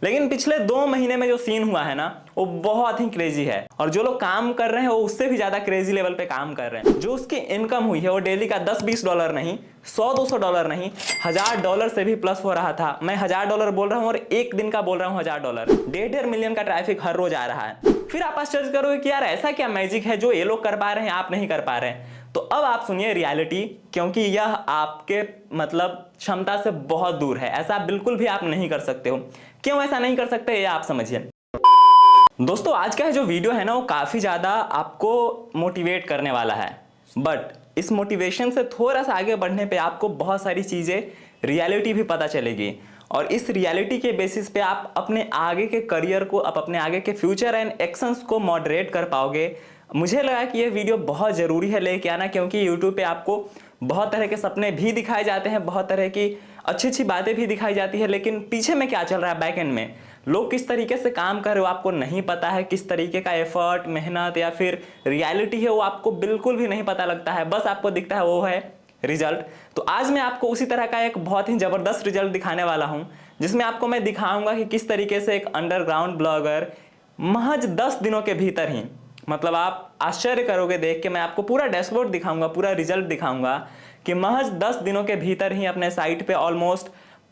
लेकिन पिछले 2 महीने में जो सीन हुआ है ना, वो बहुत ही क्रेजी है। और जो लोग काम कर रहे हैं वो उससे भी ज्यादा क्रेजी लेवल पे काम कर रहे हैं। जो उसकी इनकम हुई है वो डेली का $10-20 नहीं, $100-200 नहीं, $1000 से भी प्लस हो रहा था। मैं $1000 बोल रहा हूँ और एक दिन का बोल रहा हूँ $1000। 1.5 मिलियन का ट्रैफिक हर रोज आ रहा है। फिर आप आश्चर्य करोगे कि यार ऐसा क्या मैजिक है जो ये लोग कर पा रहे हैं आप नहीं कर पा रहे हैं। तो अब आप सुनिए रियलिटी, क्योंकि यह आपके क्षमता से बहुत दूर है। ऐसा बिल्कुल भी आप नहीं कर सकते हो। क्यों ऐसा नहीं कर सकते ये आप समझिए। दोस्तों आज का जो वीडियो है ना, वो काफी ज्यादा आपको मोटिवेट करने वाला है। बट इस मोटिवेशन से थोड़ा सा आगे बढ़ने पे आपको बहुत सारी चीजें रियलिटी भी पता चलेगी। और इस रियलिटी के बेसिस पे आप अपने आगे के करियर को, आप अपने आगे के फ्यूचर एंड एक्शंस को मॉडरेट कर पाओगे। मुझे लगा कि ये वीडियो बहुत ज़रूरी है लेके आना, क्योंकि यूट्यूब पे आपको बहुत तरह के सपने भी दिखाए जाते हैं, बहुत तरह की अच्छी अच्छी बातें भी दिखाई जाती है, लेकिन पीछे में क्या चल रहा है बैक एंड में, लोग किस तरीके से काम कर रहे हो आपको नहीं पता है। किस तरीके का एफर्ट, मेहनत या फिर रियलिटी है वो आपको बिल्कुल भी नहीं पता लगता है। बस आपको दिखता है वो है रिजल्ट। तो आज मैं आपको उसी तरह का एक बहुत ही ज़बरदस्त रिजल्ट दिखाने वाला हूं, जिसमें आपको मैं दिखाऊंगा कि किस तरीके से एक अंडरग्राउंड ब्लॉगर महज 10 दिनों के भीतर ही, आप आश्चर्य करोगे देख के, मैं आपको पूरा डैशबोर्ड दिखाऊंगा, पूरा रिजल्ट दिखाऊंगा कि महज 10 दिनों के भीतर ही अपने साइट पे ऑलमोस्ट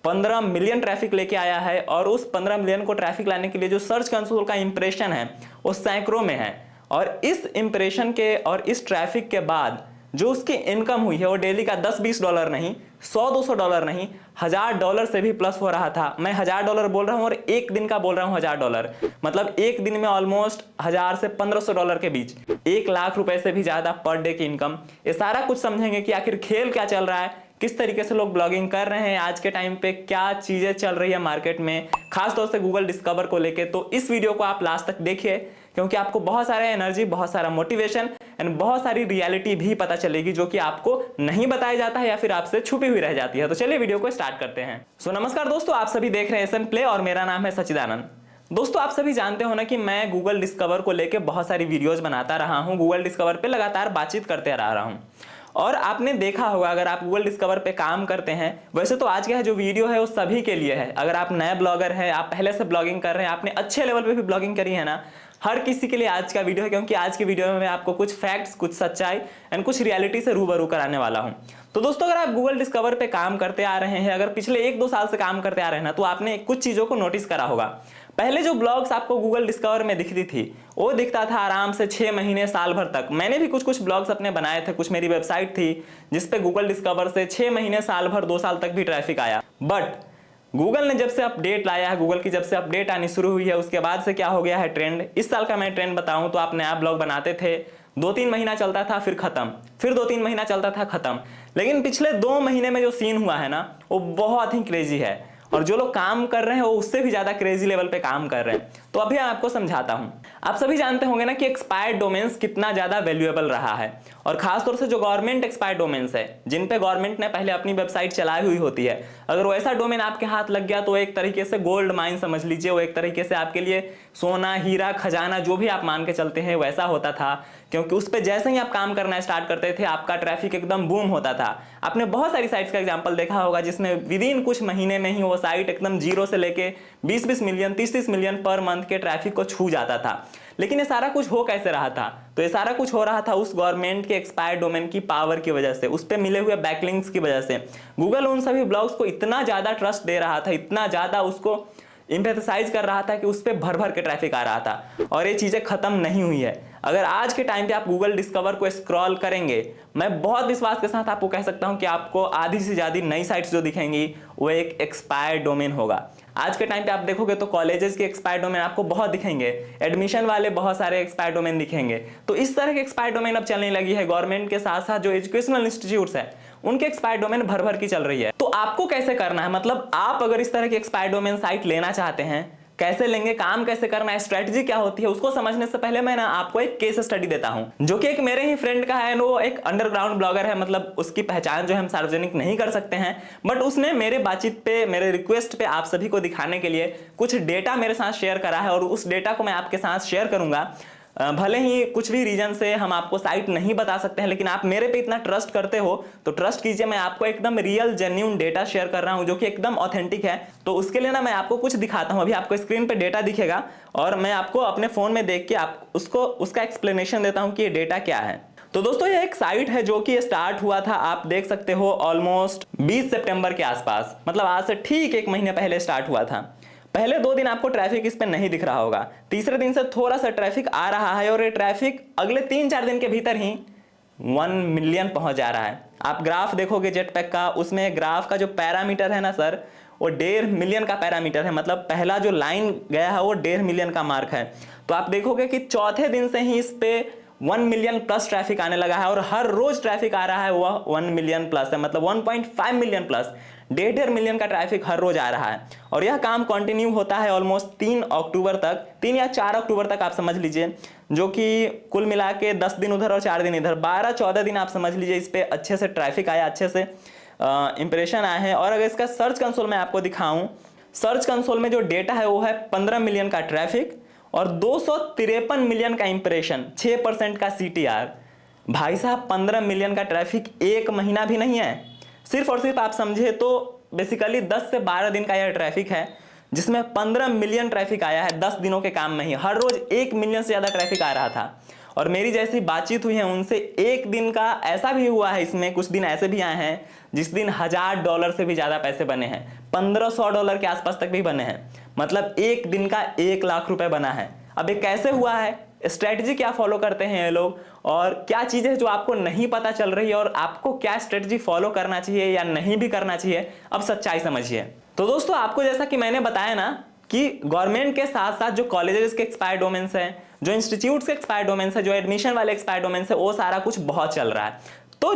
15 मिलियन ट्रैफिक लेके आया है। और उस 15 मिलियन को ट्रैफिक लाने के लिए जो सर्च कंसोल का इंप्रेशन है वो सैकड़ों में है। और इस इंप्रेशन के और इस ट्रैफिक के बाद जो उसकी इनकम हुई है वो डेली का $10-20 नहीं, $100-200 नहीं, $1000 से भी प्लस हो रहा था। मैं $1000 बोल रहा हूँ और एक दिन का बोल रहा हूँ $1000। एक दिन में ऑलमोस्ट 1000 से $1500 के बीच, 1 लाख रुपए से भी ज्यादा पर डे की इनकम। ये सारा कुछ समझेंगे कि आखिर खेल क्या चल रहा है, किस तरीके से लोग ब्लॉगिंग कर रहे हैं आज के टाइम पे, क्या चीजें चल रही है मार्केट में, खासतौर से गूगल डिस्कवर को लेके। तो इस वीडियो को आप लास्ट तक देखिए, क्योंकि आपको बहुत सारा एनर्जी, बहुत सारा मोटिवेशन एंड बहुत सारी रियलिटी भी पता चलेगी जो कि आपको नहीं बताया जाता है या फिर आपसे छुपी हुई रह जाती है। तो चलिए वीडियो को स्टार्ट करते हैं। नमस्कार दोस्तों, आप सभी देख रहे हैं एसएन प्ले और मेरा नाम है सचिदानंद। दोस्तों आप सभी जानते हो ना कि मैं गूगल डिस्कवर को लेकर बहुत सारी वीडियोस बनाता रहा हूं, गूगल डिस्कवर पे लगातार बातचीत करते रहा हूं। और आपने देखा होगा, अगर आप गूगल डिस्कवर पे काम करते हैं, वैसे तो आज का जो वीडियो है वो सभी के लिए है। अगर आप नए ब्लॉगर हैं, आप पहले से ब्लॉगिंग कर रहे हैं, आपने अच्छे लेवल पे भी ब्लॉगिंग करी है ना, हर किसी के लिए आज का वीडियो है। क्योंकि आज की वीडियो में मैं आपको कुछ फैक्ट्स, कुछ सच्चाई एंड कुछ रियलिटी से रूबरू कराने वाला हूं। तो दोस्तों अगर आप गूगल डिस्कवर पे काम करते आ रहे हैं, अगर पिछले 1-2 साल से काम करते आ रहे हैं ना, तो आपने कुछ चीजों को नोटिस करा होगा। पहले जो ब्लॉग्स आपको गूगल डिस्कवर में दिखती थी वो दिखता था आराम से 6 महीने, साल भर तक। मैंने भी कुछ ब्लॉग्स अपने बनाए थे, कुछ मेरी वेबसाइट थी जिसपे गूगल डिस्कवर से 6 महीने, साल भर, 2 साल तक भी ट्रैफिक आया। बट गूगल ने जब से अपडेट लाया है, गूगल की जब से अपडेट आनी शुरू हुई है, उसके बाद से क्या हो गया है ट्रेंड। इस साल का मैं ट्रेंड बताऊं तो आप नया ब्लॉग बनाते थे, 2-3 महीना चलता था फिर खत्म, फिर 2-3 महीना चलता था खत्म। लेकिन पिछले 2 महीने में जो सीन हुआ है ना, वो बहुत ही क्रेजी है। और जो लोग काम कर रहे हैं वो उससे भी ज्यादा क्रेजी लेवल पे काम कर रहे हैं। तो अभी मैं आपको समझाता हूं। आप सभी जानते होंगे ना कि एक्सपायर्ड डोमेन्स कितना ज्यादा वैल्यूएबल रहा है। और खासतौर से जो गवर्नमेंट एक्सपायर्ड डोमेन्स है, जिन पे गवर्नमेंट ने पहले अपनी वेबसाइट चलाई हुई होती है, अगर वो ऐसा डोमेन आपके हाथ लग गया तो एक तरीके से गोल्ड माइन समझ लीजिए। वो एक तरीके से आपके लिए सोना, हीरा, खजाना, जो भी आप मान के चलते हैं वैसा होता था। क्योंकि उस पर जैसे ही आप काम करना स्टार्ट करते थे, आपका ट्रैफिक एकदम बूम होता था। आपने बहुत सारी साइट्स का एग्जांपल देखा होगा जिसमें विद इन कुछ महीने में ही वो साइट एकदम जीरो से लेके 20-20 मिलियन, 30-30 मिलियन पर मंथ के ट्रैफिक को छू जाता था। लेकिन ये सारा कुछ हो कैसे रहा था? तो ये सारा कुछ हो रहा था उस गवर्नमेंट के एक्सपायर्ड डोमेन की पावर की वजह से, उस पे मिले हुए बैकलिंक्स की वजह से। गूगल उन सभी ब्लॉग्स को इतना ज्यादा ट्रस्ट दे रहा था, इतना ज्यादा उसको एम्फेसाइज कर रहा था कि उस पर भर भर के ट्रैफिक आ रहा था। और ये चीजें खत्म नहीं हुई है। अगर आज के टाइम पे आप गूगल डिस्कवर को स्क्रॉल करेंगे, मैं बहुत विश्वास के साथ आपको कह सकता हूं कि आपको आधी से ज्यादा नई साइट्स जो दिखेंगी वो एक एक्सपायर्ड डोमेन होगा। आज के टाइम पे आप देखोगे तो कॉलेजेस के एक्सपायर्ड डोमेन आपको बहुत दिखेंगे, एडमिशन वाले बहुत सारे एक्सपायर्ड डोमेन दिखेंगे। तो इस तरह के एक्सपायर्ड डोमेन अब चलने लगी है। गवर्नमेंट के साथ साथ जो एजुकेशनल इंस्टीट्यूट्स है उनके एक्सपायर्ड डोमेन भर भर की चल रही है। तो आपको कैसे करना है, आप अगर इस तरह की एक्सपायर्ड डोमेन साइट लेना चाहते हैं, कैसे लेंगे, काम कैसे करना है, स्ट्रेटजी क्या होती है, उसको समझने से पहले मैं ना आपको एक केस स्टडी देता हूं, जो कि एक मेरे ही फ्रेंड का है। वो एक अंडरग्राउंड ब्लॉगर है, उसकी पहचान जो हम सार्वजनिक नहीं कर सकते हैं, बट उसने मेरे बातचीत पे, मेरे रिक्वेस्ट पे आप सभी को दिखाने के लिए कुछ डेटा मेरे साथ शेयर करा है। और उस डेटा को मैं आपके साथ शेयर करूंगा। भले ही कुछ भी रीजन से हम आपको साइट नहीं बता सकते हैं, लेकिन आप मेरे पे इतना ट्रस्ट करते हो तो ट्रस्ट कीजिए, मैं आपको एकदम रियल जेन्युइन डेटा शेयर कर रहा हूं जो कि एकदम ऑथेंटिक है। तो उसके लिए ना मैं आपको कुछ दिखाता हूं। अभी आपको स्क्रीन पे डेटा दिखेगा और मैं आपको अपने फोन में देख के आप उसका एक्सप्लेनेशन देता हूं कि ये डेटा क्या है। तो दोस्तों ये एक साइट है जो कि स्टार्ट हुआ था, आप देख सकते हो ऑलमोस्ट 20 सितंबर के आसपास, मतलब आज से ठीक 1 महीने पहले स्टार्ट हुआ था। पहले 2 दिन आपको ट्रैफिक इस पे नहीं दिख रहा होगा, तीसरे दिन से थोड़ा सा ट्रैफिक आ रहा है और ये ट्रैफिक अगले 3-4 दिन के भीतर ही 1 मिलियन पहुंच जा रहा है। आप ग्राफ देखोगे जेटपैक का, उसमें ग्राफ का जो पैरामीटर है ना सर, वो 1.5 मिलियन का पैरामीटर है। मतलब पहला जो लाइन गया है वो 1.5 मिलियन का मार्क है। तो आप देखोगे कि चौथे दिन से ही इस पे 1 मिलियन प्लस ट्रैफिक आने लगा है और हर रोज ट्रैफिक आ रहा है वह 1 मिलियन प्लस है, मतलब 1.5 मिलियन प्लस, 1.5 मिलियन का ट्रैफिक हर रोज आ रहा है। और यह काम कंटिन्यू होता है ऑलमोस्ट 3 अक्टूबर तक, 3 या 4 अक्टूबर तक आप समझ लीजिए, जो कि कुल मिला के 10 दिन उधर और 4 दिन इधर, 12-14 दिन आप समझ लीजिए इस पे अच्छे से ट्रैफिक आया, अच्छे से इंप्रेशन आए हैं। और अगर इसका सर्च कंसोल में आपको दिखाऊं, सर्च कंसोल में जो डेटा है वो है 15 मिलियन का ट्रैफिक और 253 मिलियन का इंप्रेशन, 6% का CTR। भाई साहब 15 मिलियन का ट्रैफिक 1 महीना भी नहीं है, सिर्फ और सिर्फ आप समझे तो बेसिकली 10 से 12 दिन का यह ट्रैफिक है, जिसमें 15 मिलियन ट्रैफिक आया है 10 दिनों के काम में ही। हर रोज 1 मिलियन से ज्यादा ट्रैफिक आ रहा था। और मेरी जैसी बातचीत हुई है उनसे, एक दिन का ऐसा भी हुआ है, इसमें कुछ दिन ऐसे भी आए हैं जिस दिन $1000 से भी ज्यादा पैसे बने हैं, $1500 के आसपास तक भी बने हैं। मतलब एक दिन का 1 लाख रुपए बना है। अब ये कैसे हुआ है, स्ट्रेटजी क्या फॉलो करते हैं ये लोग, और क्या चीजें जो आपको नहीं पता चल रही है और आपको क्या स्ट्रेटजी फॉलो करना चाहिए या नहीं भी करना चाहिए, अब सच्चाई समझिए। तो दोस्तों आपको जैसा कि मैंने बताया ना कि गवर्नमेंट के साथ साथ जो कॉलेजेस के एक्सपायर डोमेन्स हैं, जो इंस्टीट्यूट्स के एक्सपायर डोमेन्स हैं, जो एडमिशन वाले एक्सपायर डोमेन्स है, वो सारा कुछ बहुत चल रहा है। तो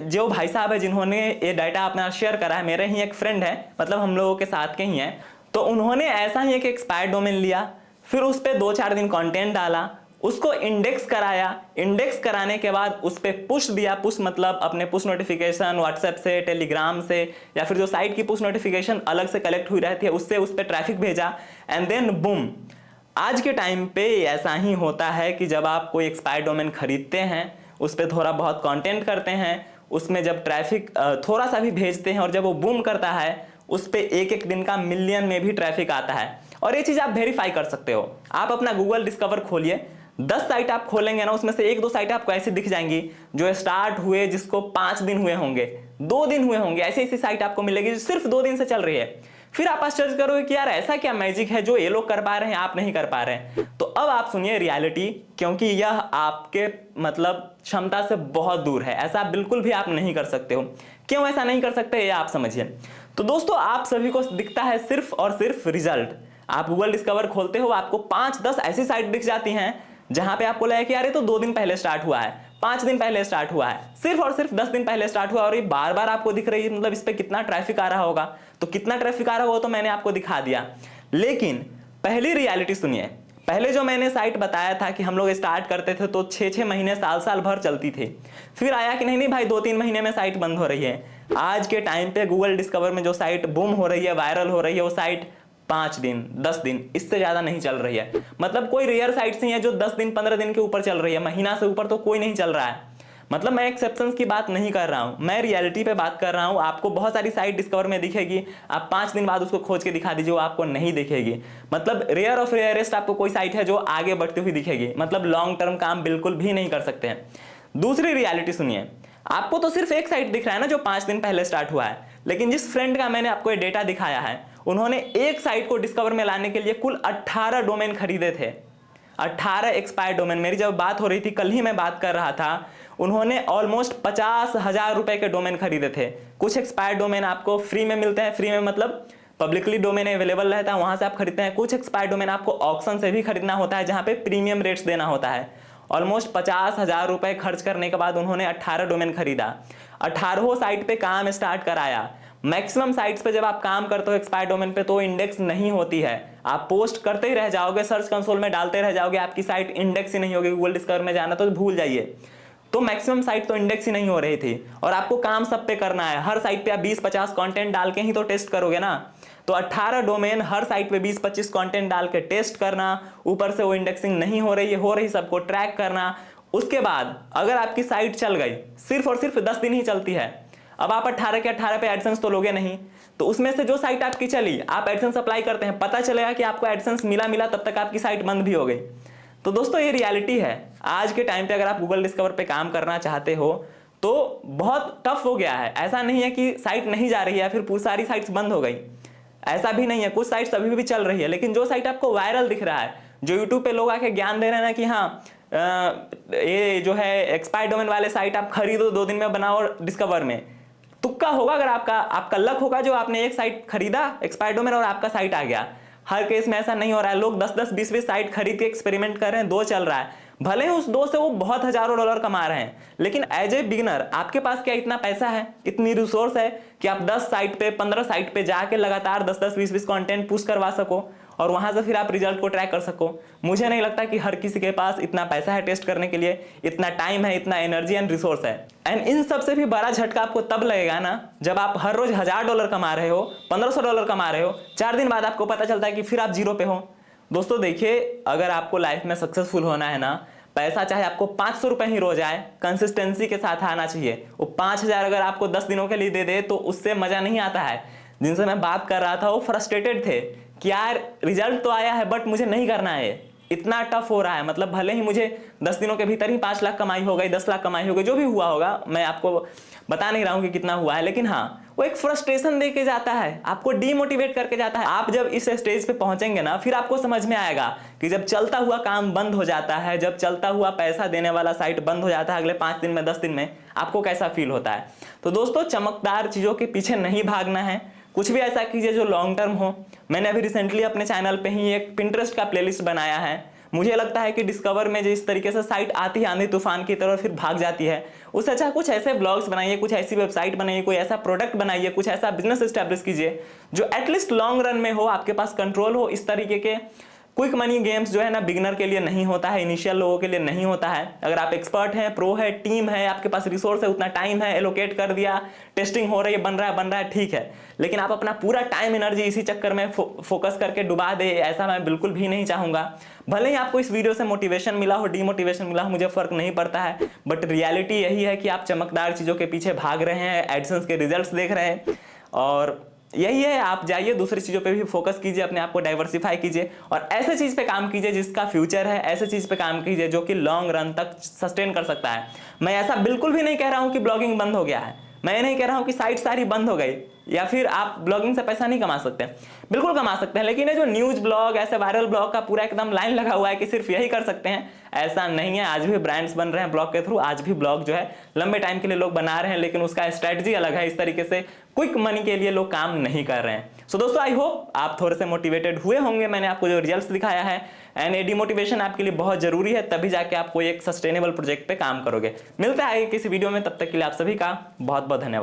जो भाई साहब है जिन्होंने ये डाटा अपना शेयर करा है, मेरे ही एक फ्रेंड है, मतलब हम लोगों के साथ के ही हैं, तो उन्होंने ऐसा ही एक एक्सपायर डोमेन लिया, फिर उस पर 2-4 दिन कंटेंट डाला, उसको इंडेक्स कराया, इंडेक्स कराने के बाद उस पर पुश दिया। पुश मतलब अपने पुश नोटिफिकेशन व्हाट्सएप से, टेलीग्राम से, या फिर जो साइट की पुश नोटिफिकेशन अलग से कलेक्ट हुई रहती है उससे उस पर ट्रैफिक भेजा, एंड देन बूम। आज के टाइम पे ऐसा ही होता है कि जब आप कोई एक्सपायर डोमेन खरीदते हैं, उस पर थोड़ा बहुत कंटेंट करते हैं, उसमें जब ट्रैफिक थोड़ा सा भी भेजते हैं और जब वो बूम करता है, उस पर एक दिन का मिलियन में भी ट्रैफिक आता है। और ये चीज आप वेरीफाई कर सकते हो। आप अपना गूगल डिस्कवर खोलिए, 10 साइट आप खोलेंगे ना, उसमें से 1-2 साइट आपको ऐसी दिख जाएंगी जो स्टार्ट हुए, जिसको 5 दिन हुए होंगे, 2 दिन हुए होंगे, ऐसी ऐसी साइट आपको मिलेगी जो सिर्फ 2 दिन से चल रही है। फिर आप आश्चर्य करोगे कि यार ऐसा क्या मैजिक है जो ये लोग कर पा रहे हैं, आप नहीं कर पा रहे हैं। तो अब आप सुनिए रियलिटी, क्योंकि यह आपके मतलब क्षमता से बहुत दूर है, ऐसा बिल्कुल भी आप नहीं कर सकते हो। क्यों ऐसा नहीं कर सकते ये आप समझिए। तो दोस्तों आप सभी को दिखता है सिर्फ और सिर्फ रिजल्ट। आप गूगल डिस्कवर खोलते हो, आपको 5-10 ऐसी साइट दिख जाती हैं जहां पे आपको लगे कि यार ये तो 2 दिन पहले स्टार्ट हुआ है, 5 दिन पहले स्टार्ट हुआ है, सिर्फ और सिर्फ 10 दिन पहले स्टार्ट हुआ, और ये बार बार आपको दिख रही है। मतलब इस पे कितना ट्रैफिक आ रहा होगा, तो कितना ट्रैफिक आ रहा होगा तो मैंने आपको दिखा दिया। लेकिन पहली रियलिटी सुनिए। पहले जो मैंने साइट बताया था कि हम लोग स्टार्ट करते थे तो 6-6 महीने, साल भर चलती थी, फिर आया कि नहीं भाई 2-3 महीने में साइट बंद हो रही है। आज के टाइम पे गूगल डिस्कवर में जो साइट बूम हो रही है, वायरल हो रही है, वो साइट 5 दिन, 10 दिन, इससे ज्यादा नहीं चल रही है। मतलब कोई रेयर साइट्स ही है जो 10 दिन 15 दिन के ऊपर चल रही है, महीना से ऊपर तो कोई नहीं चल रहा है। मतलब मैं एक्सेप्शंस की बात नहीं कर रहा हूं, मैं रियलिटी पे बात कर रहा हूं। आपको बहुत सारी साइट डिस्कवर में दिखेगी, आप 5 दिन बाद उसको खोज के दिखा दीजिए, वो आपको नहीं दिखेगी। मतलब रेयर ऑफ रेयरेस्ट आपको कोई साइट है जो आगे बढ़ती हुई दिखेगी। मतलब लॉन्ग टर्म काम बिल्कुल भी नहीं कर सकते हैं। दूसरी रियलिटी सुनिए। आपको तो सिर्फ एक साइट दिख रहा है ना जो 5 दिन पहले स्टार्ट हुआ है, लेकिन जिस फ्रेंड का मैंने आपको ये डेटा दिखाया है, उन्होंने एक साइट को डिस्कवर में लाने के लिए कुल 18 डोमेन खरीदे थे, 18 एक्सपायर डोमेन। मेरी जब बात हो रही थी, कल ही मैं बात कर रहा था, उन्होंने ऑलमोस्ट 50,000 रुपए के डोमेन खरीदे थे। कुछ एक्सपायर डोमेन आपको फ्री में मिलते हैं, फ्री में मतलब पब्लिकली डोमेन अवेलेबल रहता है, वहां से आप खरीदते हैं। कुछ एक्सपायर डोमेन आपको ऑक्शन से भी खरीदना होता है, जहां पे प्रीमियम रेट्स देना होता है। ऑलमोस्ट 50,000 रुपए खर्च करने के बाद उन्होंने 18 डोमेन खरीदा, 18 साइट पे काम स्टार्ट कराया। मैक्सिमम साइट्स पे जब आप काम करते हो एक्सपायर डोमेन पे तो इंडेक्स नहीं होती है, आप पोस्ट करते ही रह जाओगे, सर्च कंसोल में डालते रह जाओगे, आपकी साइट इंडेक्स ही नहीं होगी। गूगल डिस्कवर में जाना तो भूल जाइए। तो मैक्सिमम साइट तो इंडेक्स ही नहीं हो रही थी, और आपको काम सब पे करना है। हर साइट पे आप 20-50 कंटेंट डाल के ही तो टेस्ट करोगे ना। तो 18 डोमेन, हर साइट पे 20-25 कंटेंट डाल के टेस्ट करना, ऊपर से वो इंडेक्सिंग नहीं हो रही है, हो रही सबको ट्रैक करना। उसके बाद अगर आपकी साइट चल गई, सिर्फ और सिर्फ 10 दिन ही चलती है, अब आप 18 के 18 पे एडसेंस तो लोगे नहीं, तो उसमें से जो साइट आपकी चली, आप एडसेंस अप्लाई करते हैं, पता चलेगा कि आपको एडसेंस मिला, तब तक आपकी साइट बंद भी हो गई। तो दोस्तों ये रियलिटी है आज के टाइम पे। अगर आप गूगल डिस्कवर पे काम करना चाहते हो तो बहुत टफ हो गया है। ऐसा नहीं है कि साइट नहीं जा रही है फिर पूरी सारी साइट्स बंद हो गई, ऐसा भी नहीं है। कुछ साइट्स अभी भी चल रही है, लेकिन जो साइट आपको वायरल दिख रहा है, जो यूट्यूब पे लोग आके ज्ञान दे रहे हैं ना कि हाँ ये जो है एक्सपायर डोमेन वाले साइट आप खरीदो, 2 दिन में बनाओ डिस्कवर में, तुक्का होगा। अगर आपका लक होगा जो आपने एक साइट खरीदा एक्सपायर डोमेन और आपका साइट आ गया। हर केस में ऐसा नहीं हो रहा है। लोग 10-10, 20-20 साइट खरीद के एक्सपेरिमेंट कर रहे हैं, 2 चल रहा है, भले ही उस 2 से वो बहुत हजारों डॉलर कमा रहे हैं, लेकिन एज ए बिगिनर आपके पास क्या इतना पैसा है, इतनी रिसोर्स है कि आप 10 साइट पे, 15 साइट पे जाके लगातार 10-10, 20-20 कंटेंट पुश करवा सको और वहां से फिर आप रिजल्ट को ट्रैक कर सको? मुझे नहीं लगता कि हर किसी के पास इतना पैसा है टेस्ट करने के लिए, इतना टाइम है, इतना एनर्जी एंड रिसोर्स है। एंड इन सब से भी बड़ा झटका आपको तब लगेगा ना जब आप हर रोज $1000 कमा रहे हो, $1500 कमा रहे हो, 4 दिन बाद आपको पता चलता है कि फिर आप जीरो पे हो। दोस्तों देखिए, अगर आपको लाइफ में सक्सेसफुल होना है ना, पैसा चाहे आपको 500 रुपए ही रोज आए, कंसिस्टेंसी के साथ आना चाहिए। वो 5000 अगर आपको 10 दिनों के लिए दे दे तो उससे मजा नहीं आता है। जिनसे मैं बात कर रहा था वो फ्रस्ट्रेटेड थे कि यार रिजल्ट तो आया है बट मुझे नहीं करना है, इतना टफ हो रहा है। मतलब भले ही मुझे 10 दिनों के भीतर ही 5 लाख कमाई हो गई, 10 लाख कमाई हो गई, जो भी हुआ होगा, मैं आपको बता नहीं रहा हूं कि कितना हुआ है, लेकिन हाँ वो एक फ्रस्ट्रेशन दे के जाता है, आपको डीमोटिवेट करके जाता है। आप जब इस स्टेज पे पहुंचेंगे ना, फिर आपको समझ में आएगा कि जब चलता हुआ काम बंद हो जाता है, जब चलता हुआ पैसा देने वाला साइट बंद हो जाता है अगले 5 दिन में, 10 दिन में, आपको कैसा फील होता है। तो दोस्तों चमकदार चीजों के पीछे नहीं भागना है, कुछ भी ऐसा कीजिए जो लॉन्ग टर्म हो। मैंने अभी रिसेंटली अपने चैनल पे ही एक पिंटरेस्ट का प्लेलिस्ट बनाया है। मुझे लगता है कि डिस्कवर में जिस तरीके से साइट आती है आंधी तूफान की तरह फिर भाग जाती है, उससे अच्छा कुछ ऐसे ब्लॉग्स बनाइए, कुछ ऐसी वेबसाइट बनाइए, कोई ऐसा प्रोडक्ट बनाइए, कुछ ऐसा बिजनेस एस्टैब्लिश कीजिए जो एटलीस्ट लॉन्ग रन में हो, आपके पास कंट्रोल हो। इस तरीके के क्विक मनी गेम्स जो है ना बिगिनर के लिए नहीं होता है, इनिशियल लोगों के लिए नहीं होता है। अगर आप एक्सपर्ट हैं, प्रो है, टीम है, आपके पास रिसोर्स है, उतना टाइम है, एलोकेट कर दिया, टेस्टिंग हो रही है, बन रहा है, ठीक है, लेकिन आप अपना पूरा टाइम एनर्जी इसी चक्कर में फोकस करके डुबा दे, ऐसा मैं बिल्कुल भी नहीं चाहूंगा। भले ही आपको इस वीडियो से मोटिवेशन मिला हो, डीमोटिवेशन मिला हो, मुझे फर्क नहीं पड़ता है, बट रियलिटी यही है कि आप चमकदार चीजों के पीछे भाग रहे हैं, एडसेंस के रिजल्ट्स देख रहे हैं, और यही है। आप जाइए दूसरी चीजों पे भी फोकस कीजिए, अपने आप को डाइवर्सिफाई कीजिए और ऐसे चीज पे काम कीजिए जिसका फ्यूचर है, ऐसे चीज पे काम कीजिए जो कि लॉन्ग रन तक सस्टेन कर सकता है। मैं ऐसा बिल्कुल भी नहीं कह रहा हूं कि ब्लॉगिंग बंद हो गया है, मैं नहीं कह रहा हूं कि साइट सारी बंद हो गई या फिर आप ब्लॉगिंग से पैसा नहीं कमा सकते, बिल्कुल कमा सकते हैं, लेकिन ये जो न्यूज ब्लॉग, ऐसे वायरल ब्लॉग का पूरा एकदम लाइन लगा हुआ है कि सिर्फ यही कर सकते हैं, ऐसा नहीं है। आज भी ब्रांड्स बन रहे हैं ब्लॉग के थ्रू, आज भी ब्लॉग जो है लंबे टाइम के लिए लोग बना रहे हैं, लेकिन उसका स्ट्रेटजी अलग है। इस तरीके से क्विक मनी के लिए लोग काम नहीं कर रहे हैं। सो दोस्तों आई होप आप थोड़े से मोटिवेटेड हुए होंगे, मैंने आपको जो रिजल्ट्स दिखाया है, एंड ये डिमोटिवेशन आपके लिए बहुत जरूरी है, तभी जाके आप कोई एक सस्टेनेबल प्रोजेक्ट पे काम करोगे। मिलता है किसी वीडियो में, तब तक के लिए आप सभी का बहुत बहुत धन्यवाद।